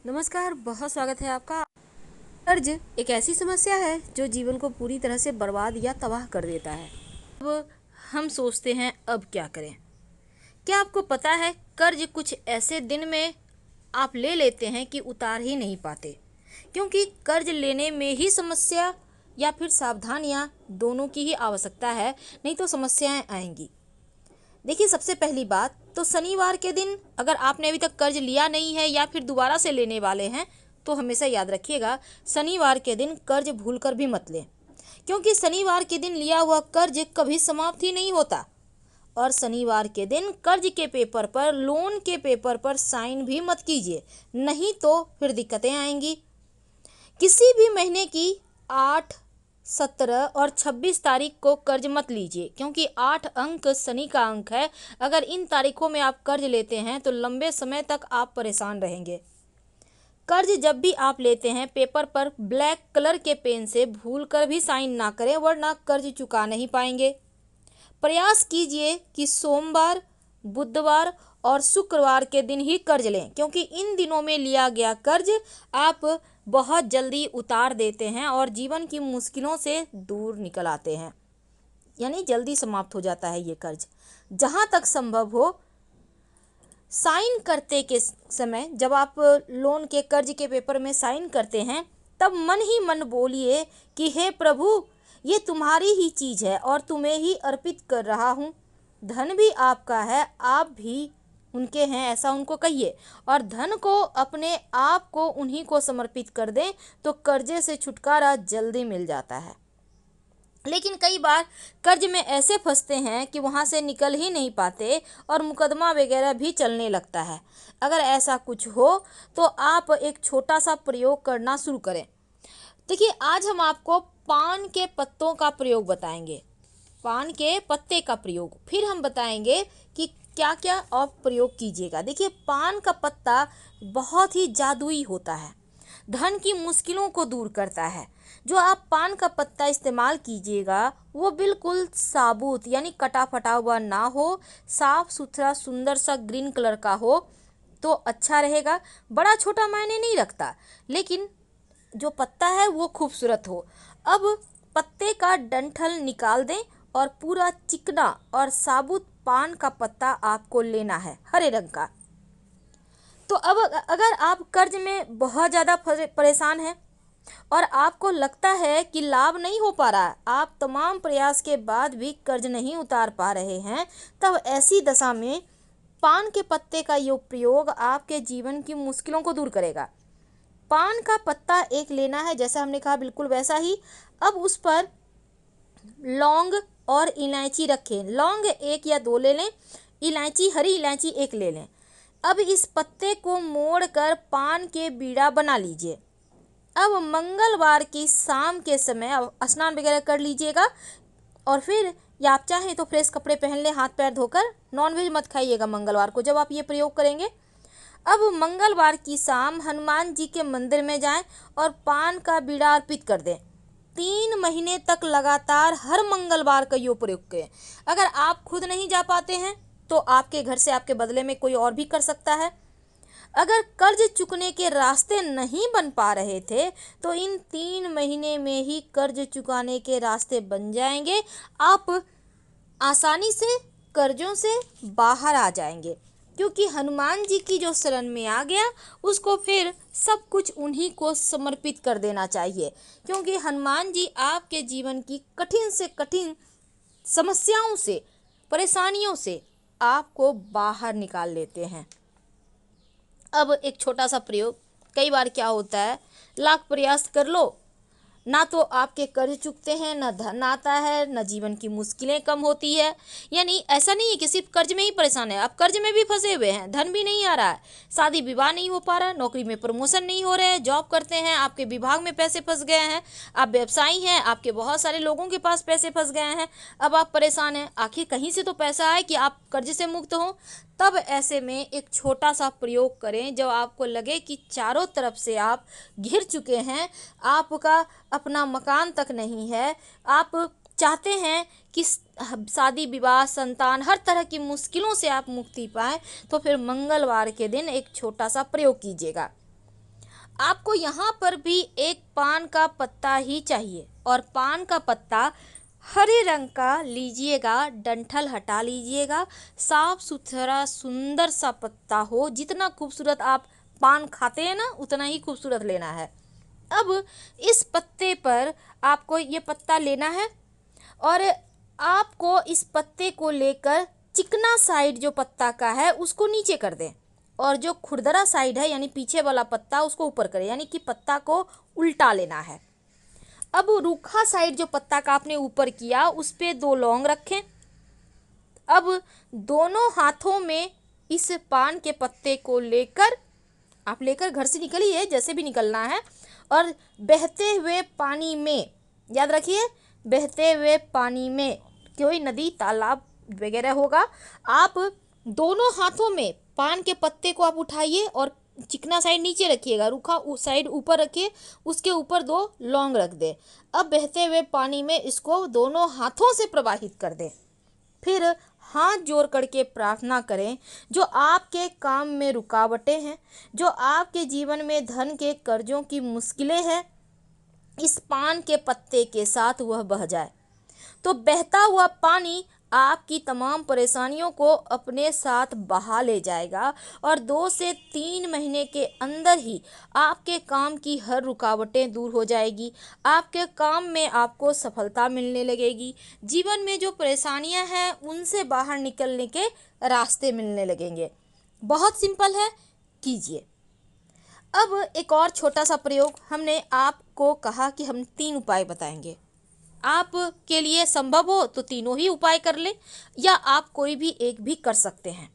नमस्कार, बहुत स्वागत है आपका। कर्ज एक ऐसी समस्या है जो जीवन को पूरी तरह से बर्बाद या तबाह कर देता है। अब हम सोचते हैं अब क्या करें। क्या आपको पता है कर्ज कुछ ऐसे दिन में आप ले लेते हैं कि उतार ही नहीं पाते, क्योंकि कर्ज लेने में ही समस्या या फिर सावधानियां दोनों की ही आवश्यकता है, नहीं तो समस्याएं आएंगी। देखिए, सबसे पहली बात तो शनिवार के दिन अगर आपने अभी तक कर्ज लिया नहीं है या फिर दोबारा से लेने वाले हैं तो हमेशा याद रखिएगा, शनिवार के दिन कर्ज भूलकर भी मत लें, क्योंकि शनिवार के दिन लिया हुआ कर्ज कभी समाप्त ही नहीं होता। और शनिवार के दिन कर्ज के पेपर पर, लोन के पेपर पर साइन भी मत कीजिए, नहीं तो फिर दिक्कतें आएंगी। किसी भी महीने की 8, 17 और 26 तारीख को कर्ज मत लीजिए, क्योंकि 8 अंक शनि का अंक है। अगर इन तारीखों में आप कर्ज लेते हैं तो लंबे समय तक आप परेशान रहेंगे। कर्ज जब भी आप लेते हैं, पेपर पर ब्लैक कलर के पेन से भूलकर भी साइन ना करें, वरना कर्ज चुका नहीं पाएंगे। प्रयास कीजिए कि सोमवार, बुधवार और शुक्रवार के दिन ही कर्ज लें, क्योंकि इन दिनों में लिया गया कर्ज आप बहुत जल्दी उतार देते हैं और जीवन की मुश्किलों से दूर निकल आते हैं, यानी जल्दी समाप्त हो जाता है ये कर्ज। जहाँ तक संभव हो, साइन करते के समय जब आप लोन के कर्ज के पेपर में साइन करते हैं, तब मन ही मन बोलिए कि हे प्रभु, ये तुम्हारी ही चीज़ है और तुम्हें ही अर्पित कर रहा हूँ। धन भी आपका है, आप भी उनके हैं, ऐसा उनको कहिए। और धन को, अपने आप को उन्हीं को समर्पित कर दें तो कर्जे से छुटकारा जल्दी मिल जाता है। लेकिन कई बार कर्ज में ऐसे फंसते हैं कि वहाँ से निकल ही नहीं पाते और मुकदमा वगैरह भी चलने लगता है। अगर ऐसा कुछ हो तो आप एक छोटा सा प्रयोग करना शुरू करें। देखिए, आज हम आपको पान के पत्तों का प्रयोग बताएंगे, पान के पत्ते का प्रयोग, फिर हम बताएंगे कि क्या क्या आप प्रयोग कीजिएगा। देखिए, पान का पत्ता बहुत ही जादुई होता है, धन की मुश्किलों को दूर करता है। जो आप पान का पत्ता इस्तेमाल कीजिएगा वो बिल्कुल साबुत, यानी कटा फटा हुआ ना हो, साफ सुथरा सुंदर सा ग्रीन कलर का हो तो अच्छा रहेगा। बड़ा छोटा मायने नहीं रखता, लेकिन जो पत्ता है वो खूबसूरत हो। अब पत्ते का डंठल निकाल दें और पूरा चिकना और साबुत पान का पत्ता आपको लेना है, हरे रंग का। तो अब अगर आप कर्ज में बहुत ज़्यादा परेशान हैं और आपको लगता है कि लाभ नहीं हो पा रहा है, आप तमाम प्रयास के बाद भी कर्ज नहीं उतार पा रहे हैं, तब ऐसी दशा में पान के पत्ते का ये प्रयोग आपके जीवन की मुश्किलों को दूर करेगा। पान का पत्ता एक लेना है, जैसा हमने कहा बिल्कुल वैसा ही। अब उस पर लौंग और इलायची रखें। लौंग 1 या 2 ले लें, इलायची, हरी इलायची 1 ले लें। अब इस पत्ते को मोड़कर पान के बीड़ा बना लीजिए। अब मंगलवार की शाम के समय स्नान वगैरह कर लीजिएगा और फिर, या आप चाहें तो फ्रेश कपड़े पहन लें, हाथ पैर धोकर। नॉनवेज मत खाइएगा मंगलवार को जब आप ये प्रयोग करेंगे। अब मंगलवार की शाम हनुमान जी के मंदिर में जाएं और पान का बीड़ा अर्पित कर दें। 3 महीने तक लगातार हर मंगलवार का ये प्रयोग करें। अगर आप खुद नहीं जा पाते हैं तो आपके घर से आपके बदले में कोई और भी कर सकता है। अगर कर्ज चुकने के रास्ते नहीं बन पा रहे थे तो इन 3 महीने में ही कर्ज चुकाने के रास्ते बन जाएंगे। आप आसानी से कर्जों से बाहर आ जाएंगे, क्योंकि हनुमान जी की जो शरण में आ गया उसको फिर सब कुछ उन्हीं को समर्पित कर देना चाहिए, क्योंकि हनुमान जी आपके जीवन की कठिन से कठिन समस्याओं से, परेशानियों से आपको बाहर निकाल लेते हैं। अब एक छोटा सा प्रयोग। कई बार क्या होता है, लाख प्रयास कर लो, ना तो आपके कर्ज चुकते हैं, ना धन आता है, ना जीवन की मुश्किलें कम होती है। यानी ऐसा नहीं है कि सिर्फ कर्ज में ही परेशान है, आप कर्ज में भी फंसे हुए हैं, धन भी नहीं आ रहा है, शादी विवाह नहीं हो पा रहा है, नौकरी में प्रमोशन नहीं हो रहे हैं, जॉब करते हैं आपके विभाग में पैसे फंस गए हैं, आप व्यवसायी हैं, आपके बहुत सारे लोगों के पास पैसे फंस गए हैं, अब आप परेशान हैं। आखिर कहीं से तो पैसा आए कि आप कर्ज से मुक्त हों। तब ऐसे में एक छोटा सा प्रयोग करें। जब आपको लगे कि चारों तरफ से आप घिर चुके हैं, आपका अपना मकान तक नहीं है, आप चाहते हैं कि शादी विवाह, संतान, हर तरह की मुश्किलों से आप मुक्ति पाएं, तो फिर मंगलवार के दिन एक छोटा सा प्रयोग कीजिएगा। आपको यहाँ पर भी एक पान का पत्ता ही चाहिए और पान का पत्ता हरे रंग का लीजिएगा, डंठल हटा लीजिएगा, साफ सुथरा सुंदर सा पत्ता हो। जितना खूबसूरत आप पान खाते हैं ना उतना ही खूबसूरत लेना है। अब इस पत्ते पर आपको ये पत्ता लेना है और आपको इस पत्ते को लेकर चिकना साइड जो पत्ता का है उसको नीचे कर दें और जो खुरदरा साइड है यानी पीछे वाला पत्ता उसको ऊपर करें, यानी कि पत्ता को उल्टा लेना है। अब रूखा साइड जो पत्ता का आपने ऊपर किया उस पे 2 लौंग रखें। अब दोनों हाथों में इस पान के पत्ते को लेकर आप लेकर घर से निकलिए, जैसे भी निकलना है, और बहते हुए पानी में, याद रखिए बहते हुए पानी में, कोई नदी तालाब वगैरह होगा, आप दोनों हाथों में पान के पत्ते को आप उठाइए और चिकना साइड नीचे रखिएगा, रूखा साइड ऊपर रखिए, उसके ऊपर 2 लौंग रख दे। अब बहते हुए पानी में इसको दोनों हाथों से प्रवाहित कर दें। फिर हाथ जोड़ करके प्रार्थना करें, जो आपके काम में रुकावटें हैं, जो आपके जीवन में धन के कर्जों की मुश्किलें हैं, इस पान के पत्ते के साथ वह बह जाए। तो बहता हुआ पानी आपकी तमाम परेशानियों को अपने साथ बहा ले जाएगा और 2 से 3 महीने के अंदर ही आपके काम की हर रुकावटें दूर हो जाएगी। आपके काम में आपको सफलता मिलने लगेगी। जीवन में जो परेशानियां हैं उनसे बाहर निकलने के रास्ते मिलने लगेंगे। बहुत सिंपल है, कीजिए। अब एक और छोटा सा प्रयोग, हमने आपको कहा कि हम 3 उपाय बताएंगे। आप के लिए संभव हो तो तीनों ही उपाय कर लें या आप कोई भी एक भी कर सकते हैं।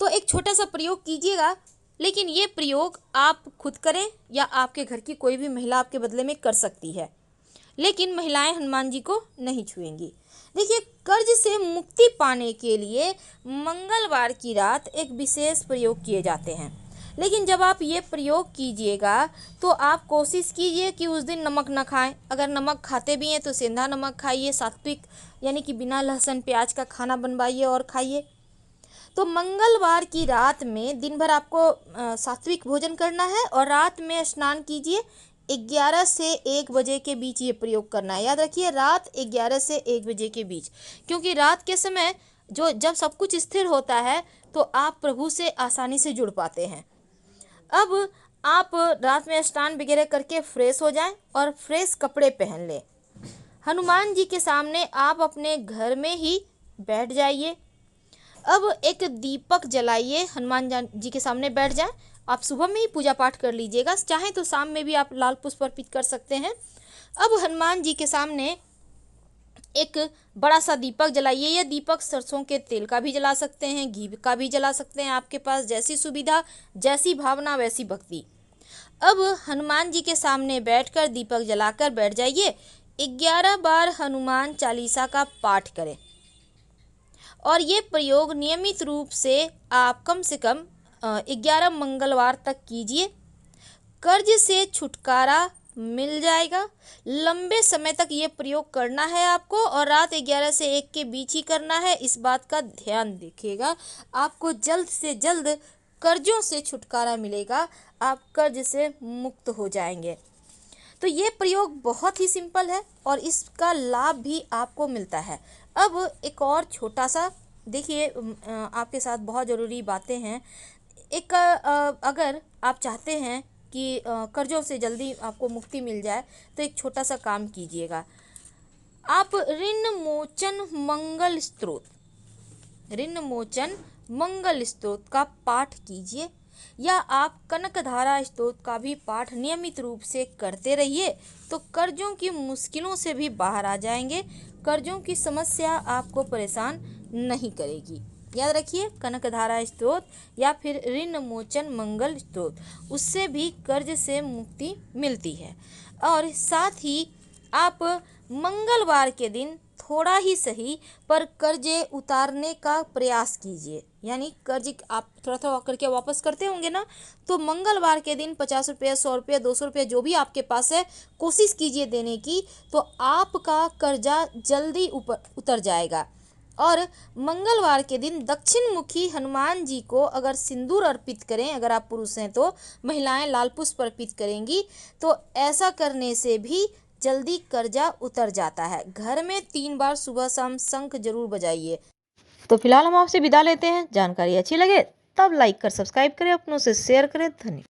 तो एक छोटा सा प्रयोग कीजिएगा, लेकिन ये प्रयोग आप खुद करें या आपके घर की कोई भी महिला आपके बदले में कर सकती है, लेकिन महिलाएं हनुमान जी को नहीं छुएंगी। देखिए, कर्ज से मुक्ति पाने के लिए मंगलवार की रात एक विशेष प्रयोग किए जाते हैं, लेकिन जब आप ये प्रयोग कीजिएगा तो आप कोशिश कीजिए कि उस दिन नमक ना खाएं। अगर नमक खाते भी हैं तो सेंधा नमक खाइए, सात्विक यानी कि बिना लहसुन प्याज का खाना बनवाइए और खाइए। तो मंगलवार की रात में दिन भर आपको सात्विक भोजन करना है और रात में स्नान कीजिए। 11 से 1 बजे के बीच ये प्रयोग करना है। याद रखिए, रात 11 से 1 बजे के बीच, क्योंकि रात के समय जब सब कुछ स्थिर होता है तो आप प्रभु से आसानी से जुड़ पाते हैं। अब आप रात में स्नान वगैरह करके फ्रेश हो जाएं और फ्रेश कपड़े पहन लें। हनुमान जी के सामने आप अपने घर में ही बैठ जाइए। अब एक दीपक जलाइए, हनुमान जी के सामने बैठ जाएं। आप सुबह में ही पूजा पाठ कर लीजिएगा, चाहें तो शाम में भी आप लाल पुष्प अर्पित कर सकते हैं। अब हनुमान जी के सामने एक बड़ा सा दीपक जलाइए। यह दीपक सरसों के तेल का भी जला सकते हैं, घी का भी जला सकते हैं, आपके पास जैसी सुविधा, जैसी भावना वैसी भक्ति। अब हनुमान जी के सामने बैठकर दीपक जलाकर बैठ जाइए। 11 बार हनुमान चालीसा का पाठ करें और ये प्रयोग नियमित रूप से आप कम से कम 11 मंगलवार तक कीजिए। कर्ज से छुटकारा मिल जाएगा। लंबे समय तक ये प्रयोग करना है आपको और रात 11 से 1 के बीच ही करना है। इस बात का ध्यान रखिएगा, आपको जल्द से जल्द कर्जों से छुटकारा मिलेगा, आप कर्ज से मुक्त हो जाएंगे। तो ये प्रयोग बहुत ही सिंपल है और इसका लाभ भी आपको मिलता है। अब एक और छोटा सा देखिए, आपके साथ बहुत ज़रूरी बातें हैं। एक अगर आप चाहते हैं कि कर्जों से जल्दी आपको मुक्ति मिल जाए तो एक छोटा सा काम कीजिएगा। आप ऋण मोचन मंगल स्तोत्र का पाठ कीजिए या आप कनकधारा स्तोत्र का भी पाठ नियमित रूप से करते रहिए, तो कर्जों की मुश्किलों से भी बाहर आ जाएंगे। कर्जों की समस्या आपको परेशान नहीं करेगी। याद रखिए, कनकधारा स्तोत्र या फिर ऋण मोचन मंगल स्तोत्र, उससे भी कर्ज से मुक्ति मिलती है। और साथ ही आप मंगलवार के दिन थोड़ा ही सही पर कर्जे उतारने का प्रयास कीजिए। यानी कर्ज आप थोड़ा थोड़ा करके वापस करते होंगे ना, तो मंगलवार के दिन 50 रुपये, 100 रुपये, 200 रुपये जो भी आपके पास है कोशिश कीजिए देने की, तो आपका कर्जा जल्दी ऊपर उतर जाएगा। और मंगलवार के दिन दक्षिण मुखी हनुमान जी को अगर सिंदूर अर्पित करें, अगर आप पुरुष हैं तो महिलाएं लाल पुष्प अर्पित करेंगी, तो ऐसा करने से भी जल्दी कर्जा उतर जाता है। घर में 3 बार सुबह शाम शंख जरूर बजाइए। तो फिलहाल हम आपसे विदा लेते हैं। जानकारी अच्छी लगे तब लाइक कर सब्सक्राइब करें, अपनों से शेयर करें। धन्यवाद।